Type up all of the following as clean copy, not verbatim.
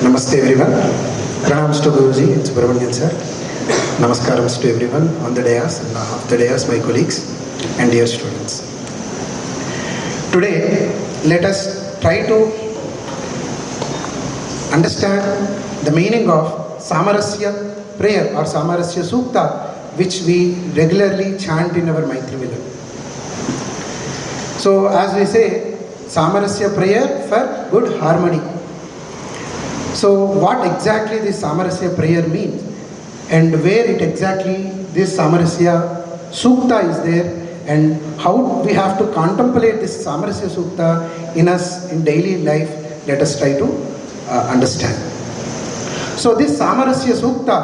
Namaste everyone. Pranams to Guruji and Subramanian sir. Namaskarams to everyone on the dais and off the dais, my colleagues and dear students. Today, let us try to understand the meaning of Samarasya prayer or Samarasya Sukta, which we regularly chant in our Maitri Milan. So, as we say, Samarasya prayer for good harmony. So, what exactly this Samarasya prayer means and where it exactly this Samarasya Sukta is there and how we have to contemplate this Samarasya Sukta in us in daily life, let us try to understand. So, this Samarasya Sukta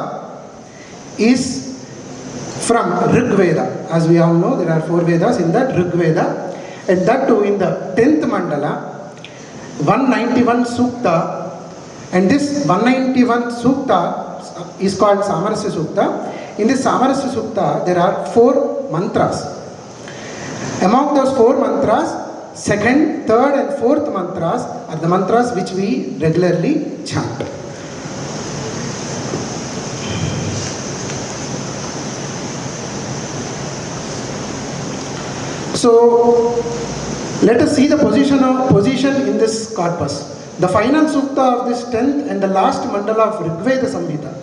is from Rig Veda. As we all know, there are 4 Vedas in that Rig Veda, and that too in the 10th Mandala, 191 Sukta. And this 191 Sukta is called Samarasya Sukta. In this Samarasya Sukta, there are 4 mantras. Among those 4 mantras, 2nd, 3rd and 4th mantras are the mantras which we regularly chant. So, let us see the position in this corpus. The final sukta of this 10th and the last mandala of Rigveda Samhita.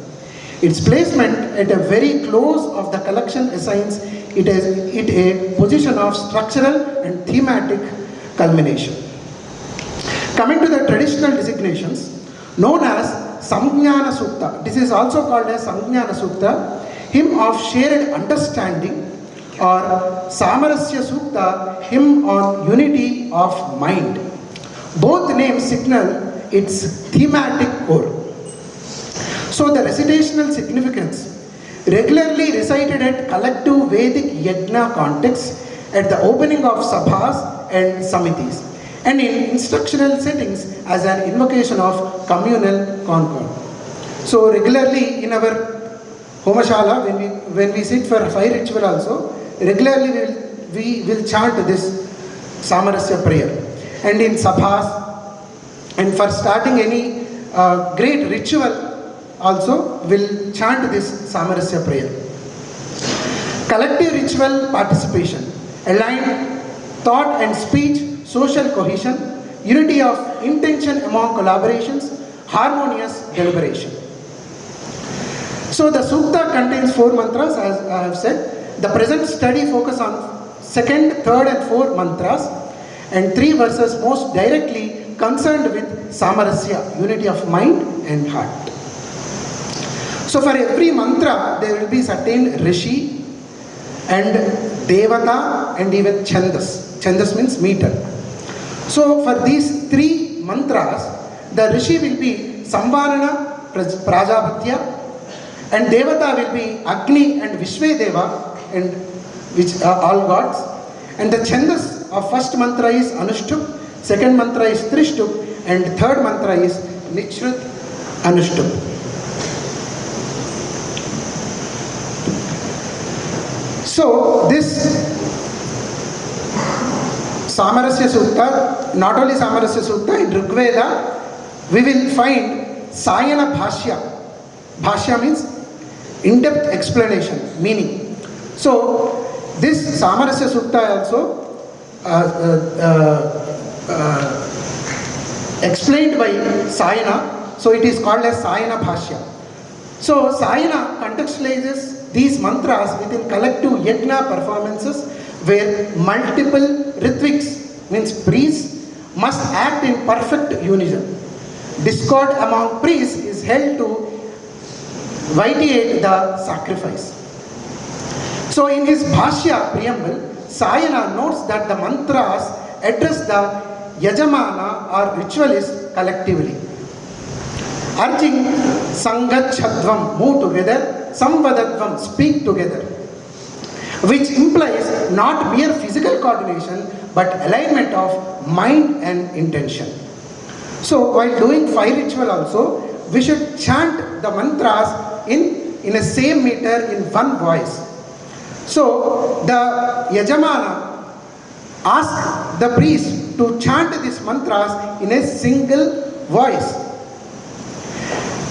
Its placement at a very close of the collection assigns it a position of structural and thematic culmination. Coming to the traditional designations, known as Samjnana Sukta. This is also called as Samjnana Sukta, hymn of shared understanding, or Samarasya Sukta, hymn on unity of mind. Both names signal its thematic core. So the recitational significance, regularly recited at collective Vedic yajna context, at the opening of sabhas and samitis, and in instructional settings as an invocation of communal concord. So regularly in our Homashala, when we sit for fire ritual also, regularly we will chant this Samarasya prayer. And in sabhas, and for starting any great ritual also, will chant this Samarasya prayer. Collective ritual participation, aligned thought and speech, social cohesion, unity of intention among collaborations, harmonious deliberation. So the Sukta contains 4 mantras, as I have said. The present study focus on 2nd, 3rd and 4th mantras, and 3 verses most directly concerned with Samarasya, unity of mind and heart. So for every mantra, there will be certain Rishi and Devata and even Chandas. Chandas means meter. So for these 3 mantras, the Rishi will be Samvarana Prajapatya, and Devata will be Agni and Vishvedeva, and which are all gods. And the Chandas of first mantra is Anushtup, second mantra is Trishtup, and third mantra is Nichrut Anushtup. So this Samarasya Sukta, not only Samarasya Sukta, in Rigveda we will find Sayana Bhashya. Bhashya means in-depth explanation, meaning. So this Samarasya Sukta also explained by Sayana, so it is called as Sayana Bhashya. So Sayana contextualizes these mantras within collective yajna performances where multiple ritviks, means priests, must act in perfect unison. Discord among priests is held to vitiate the sacrifice. So in his Bhashya preamble, Sayana notes that the mantras address the Yajamana or ritualist collectively, urging Sangachadvam, move together, Samvadadvam, speak together, which implies not mere physical coordination but alignment of mind and intention. So while doing fire ritual also, we should chant the mantras in a same meter in one voice. So the Yajamana asks the priest to chant these mantras in a single voice.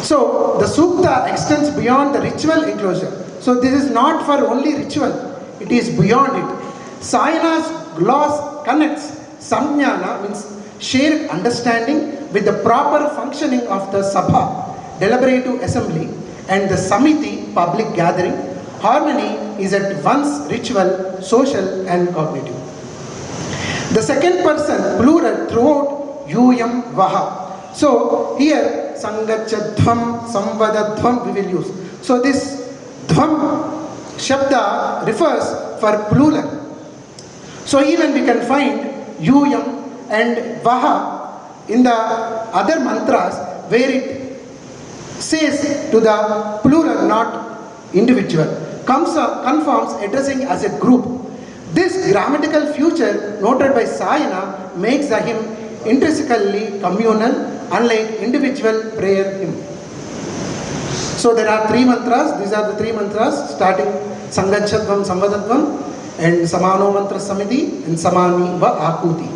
So the Sukta extends beyond the ritual enclosure. So this is not for only ritual, it is beyond it. Sayana's gloss connects Samjnana, means shared understanding, with the proper functioning of the Sabha, deliberative assembly, and the Samiti, public gathering. Harmony is at once ritual, social, and cognitive. The second person, plural, throughout, yuyam vaha. So here, sangachadhvam, samvadadhvam we will use. So this dhvam shabda refers for plural. So even we can find yuyam and vaha in the other mantras where it says to the plural, not individual, confirms addressing as a group. This grammatical feature noted by Sayana makes the hymn intrinsically communal, unlike individual prayer hymn. So there are three mantras. These are the three mantras starting Sangachadvam, Samvadadvam, and Samano Mantra Samiti, and Samani Va Akuti.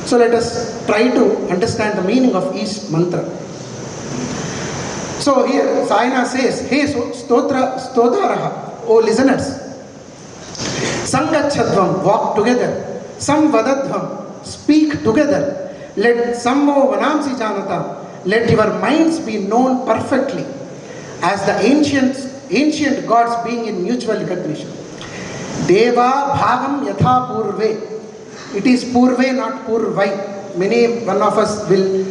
So let us try to understand the meaning of each mantra. So here Sayana says, Hey Stodharaha, O listeners, Sangachadvam, walk together, Samvadadvam, speak together, let Sammo Vanamsi Janata, let your minds be known perfectly, as the ancient gods being in mutual recognition. Deva Bhagam Yatha Purve. It is Purve, not Purvai. One of us will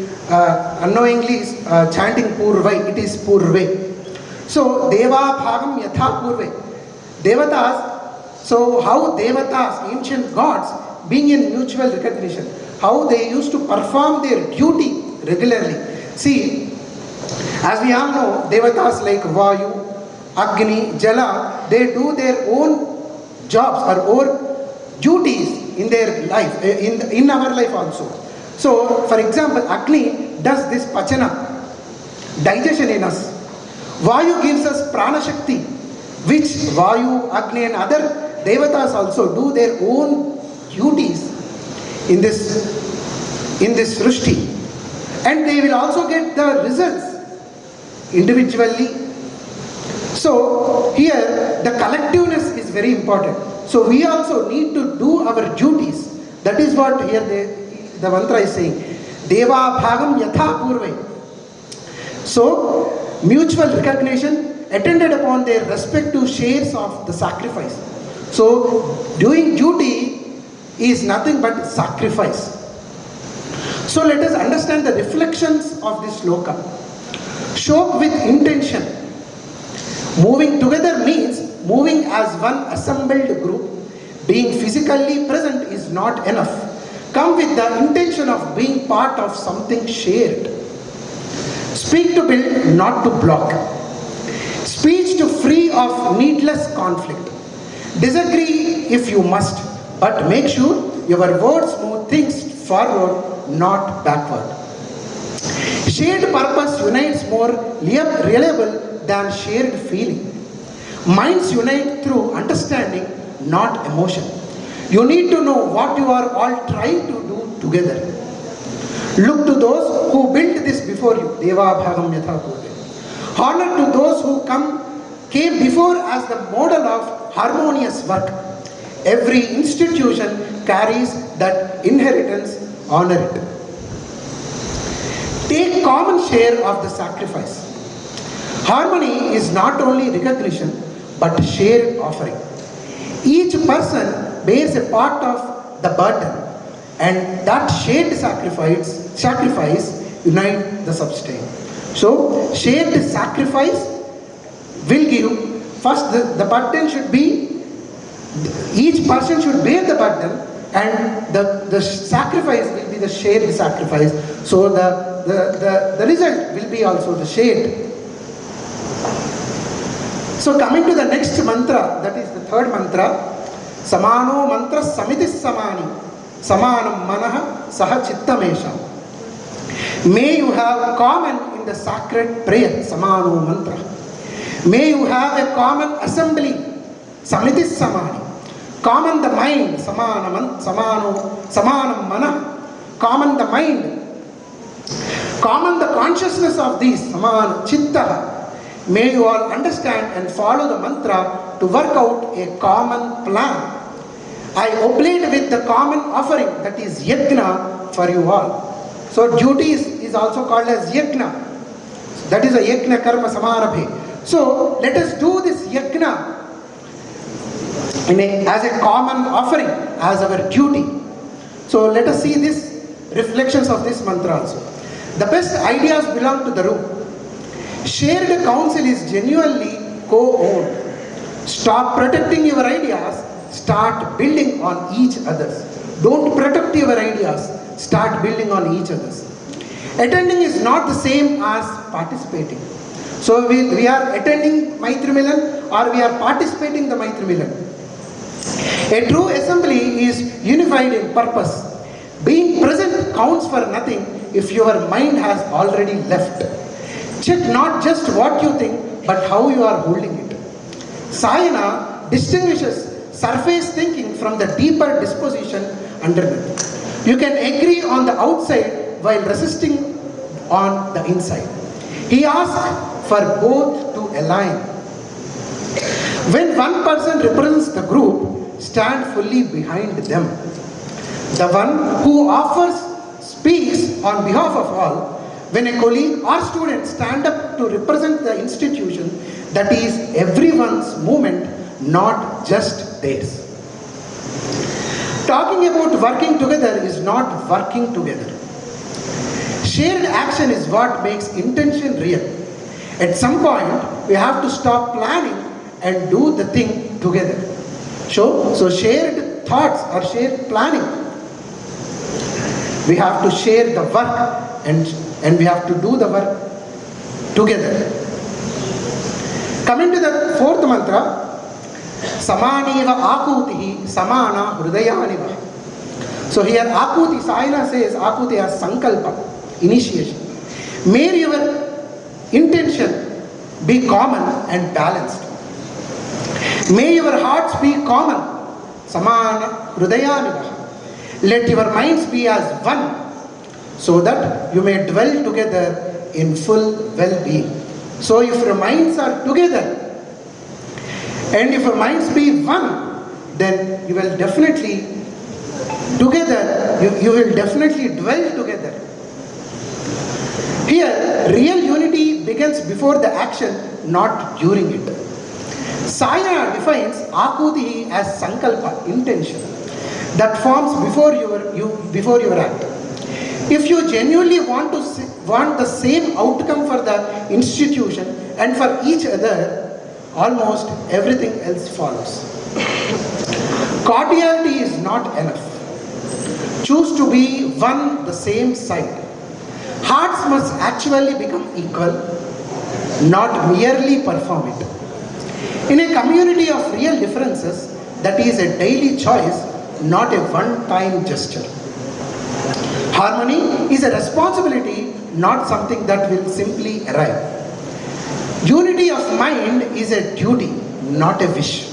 unknowingly chanting Purvai. It is Purve. So Deva Bhagam Yatha Purve. Devatas, so how Devatas, ancient gods, being in mutual recognition, how they used to perform their duty regularly. See, as we all know, Devatas like Vayu, Agni, Jala, they do their own jobs or own duties in their life, in our life also. So, for example, Agni does this pachana, digestion in us. Vayu gives us prana shakti, which Vayu, Agni and other Devatas also do their own duties in this Srishti. And they will also get the results individually. So here the collectiveness is very important. So we also need to do our duties. That is what here the mantra is saying. Deva Bhagam Yatha Purve. So mutual recognition attended upon their respective shares of the sacrifice. So doing duty is nothing but sacrifice. So let us understand the reflections of this sloka. Shok with intention. Moving together means moving as one assembled group. Being physically present is not enough. Come with the intention of being part of something shared. Speak to build, not to block. Speech to free of needless conflict. Disagree if you must, but make sure your words move things forward, not backward. Shared purpose unites more reliable than shared feeling. Minds unite through understanding, not emotion. You need to know what you are all trying to do together. Look to those who built this before you. Deva Bhagam Yatha Purve. Honor to those who came before as the model of harmonious work. Every institution carries that inheritance. Honor it. Take common share of the sacrifice. Harmony is not only recognition but shared offering. Each person bears a part of the burden, and that shared sacrifice unite the substance. So shared sacrifice will give, first the burden should be, each person should bear the burden, and the sacrifice will be the shared sacrifice. So the result will be also the shared. So coming to the next mantra, that is the third mantra, Samano mantra samiti samani, samanam manaha saha chittamesha. May you have common in the sacred prayer, Samano mantra. May you have a common assembly, samiti samani. Common the mind, samanam mana. Common the mind. Common the consciousness of these, Samana Chittaha. May you all understand and follow the mantra to work out a common plan. I oblate with the common offering, that is yajna, for you all. So duty is also called as yajna. That is a yajna karma samarabhe. So let us do this yajna as a common offering, as our duty. So let us see this reflections of this mantra also. The best ideas belong to the room. Shared counsel is genuinely co-owned. Stop protecting your ideas, start building on each other's. Don't protect your ideas, start building on each other's. Attending is not the same as participating. So we are attending Maitri Milan or we are participating in the Maitri Milan. A true assembly is unified in purpose. Being present counts for nothing if your mind has already left. Check not just what you think, but how you are holding it. Sayana distinguishes surface thinking from the deeper disposition underneath. You can agree on the outside while resisting on the inside. He asks for both to align. When one person represents the group, stand fully behind them. The one who offers speaks on behalf of all. When a colleague or student stand up to represent the institution, that is everyone's movement, not just theirs. Talking about working together is not working together. Shared action is what makes intention real. At some point, we have to stop planning and do the thing together. So shared thoughts or shared planning. We have to share the work and we have to do the work together. Coming to the fourth mantra, Samaniva Akutihi Samana Hrudayaniva. So here Akuti, Sayana says Akuti as Sankalpa, initiation. May your intention be common and balanced. May your hearts be common, Samana Hrudayaniva. Let your minds be as one, so that you may dwell together in full well-being. So if your minds are together, and if your minds be one, then you will definitely together, you will definitely dwell together. Here, real unity begins before the action, not during it. Sayana defines Akuti as Sankalpa, intention, that forms before your act. If you genuinely want the same outcome for the institution and for each other, almost everything else follows. Cordiality is not enough. Choose to be one the same side. Hearts must actually become equal, not merely perform it. In a community of real differences, that is a daily choice, not a one-time gesture. Harmony is a responsibility, not something that will simply arrive. Unity of mind is a duty, not a wish.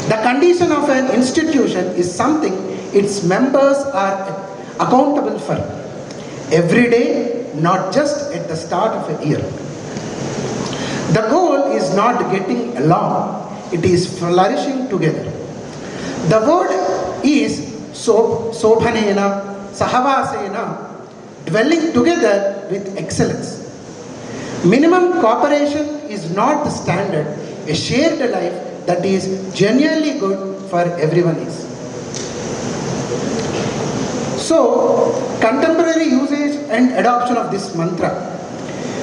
The condition of an institution is something its members are accountable for every day, not just at the start of a year. The goal is not getting along, it is flourishing together. The word is sobhanena, sahavasena, dwelling together with excellence. Minimum cooperation is not the standard. A shared life that is genuinely good for everyone is. So, contemporary usage and adoption of this mantra.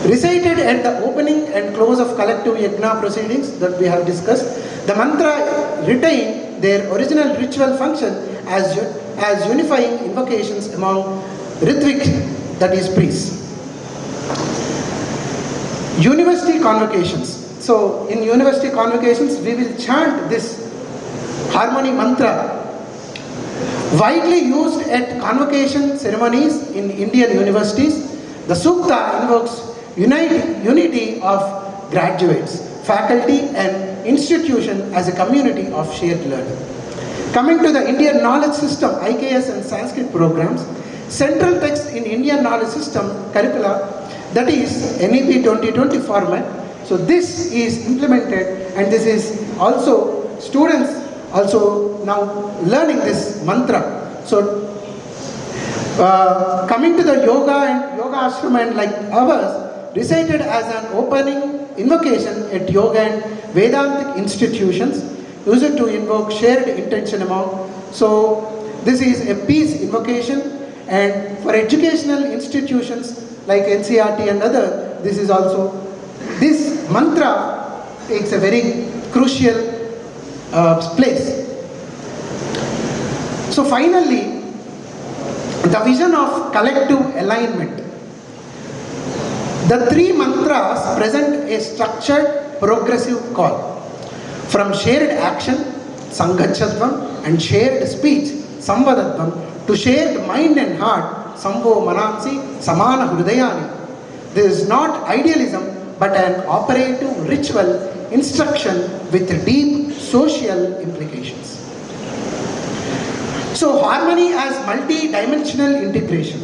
Recited at the opening and close of collective yajna proceedings that we have discussed, the mantra retain their original ritual function as unifying invocations among Ritvik, that is priests. University convocations. So in university convocations, we will chant this harmony mantra, widely used at convocation ceremonies in Indian universities. The Sukta invokes unity of graduates, faculty and institution as a community of shared learning. Coming to the Indian knowledge system, IKS and Sanskrit programs, central text in Indian knowledge system curricula, that is NEP 2020 format. So this is implemented, and this is also students also now learning this mantra. So coming to the yoga and yoga ashram and like ours, recited as an opening invocation at yoga and Vedantic institutions, used to invoke shared intention among. So this is a peace invocation, and for educational institutions like NCERT and other, this is also, this mantra takes a very crucial place. So finally, the vision of collective alignment. The three mantras present a structured, progressive call. From shared action, Sanghachadvam, and shared speech, Samvadadvam, to shared mind and heart, Samvo Manansi, Samana Hrudayani. This is not idealism, but an operative ritual instruction with deep social implications. So harmony as multi-dimensional integration.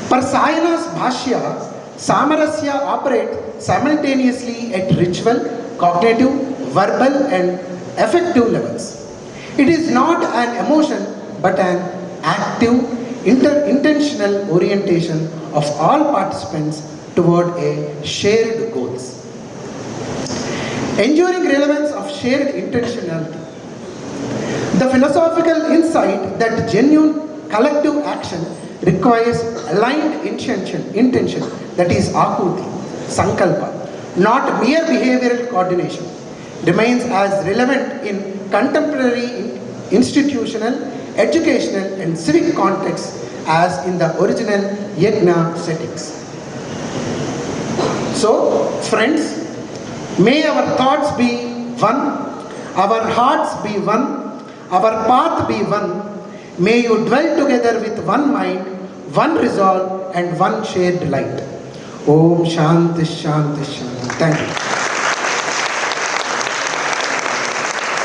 Per Sayana's Bhashya, Samarasya operates simultaneously at ritual, cognitive, verbal and affective levels. It is not an emotion but an active, intentional orientation of all participants toward a shared goals. Enduring relevance of shared intentionality. The philosophical insight that genuine collective action requires aligned intention, that is akuti, sankalpa, not mere behavioral coordination, remains as relevant in contemporary institutional, educational and civic contexts as in the original yajna settings. So, friends, may our thoughts be one, our hearts be one, our path be one. May you dwell together with one mind, one resolve and one shared light. Om Shanti Shanti Shanti. Thank you.